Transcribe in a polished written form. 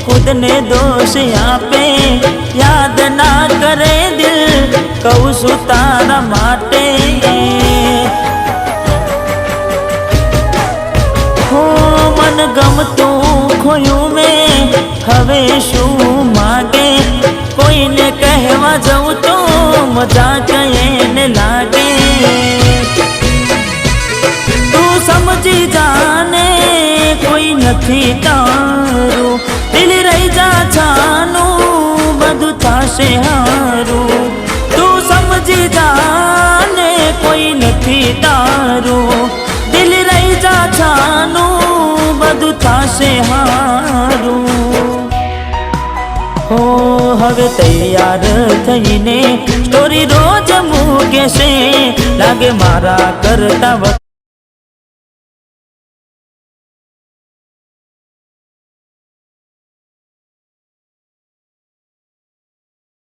खुद ने दोष आपे याद ना करे दिल कहूँ सु तारा माटे हो मन गमतू खोयूं में हवे शू मागे कोई ने कहवा जाऊं तो मजाक एने लागे तू समझी जाने कोई नथी तारू दिल रही जा छानू बधु थाशे हारू तू समझी जाने कोई नथी तारू दिल रही जा छानू बधु थाशे हारू हो हवे तैयार थईने स्टोरी रोज मूके से लागे मारा करता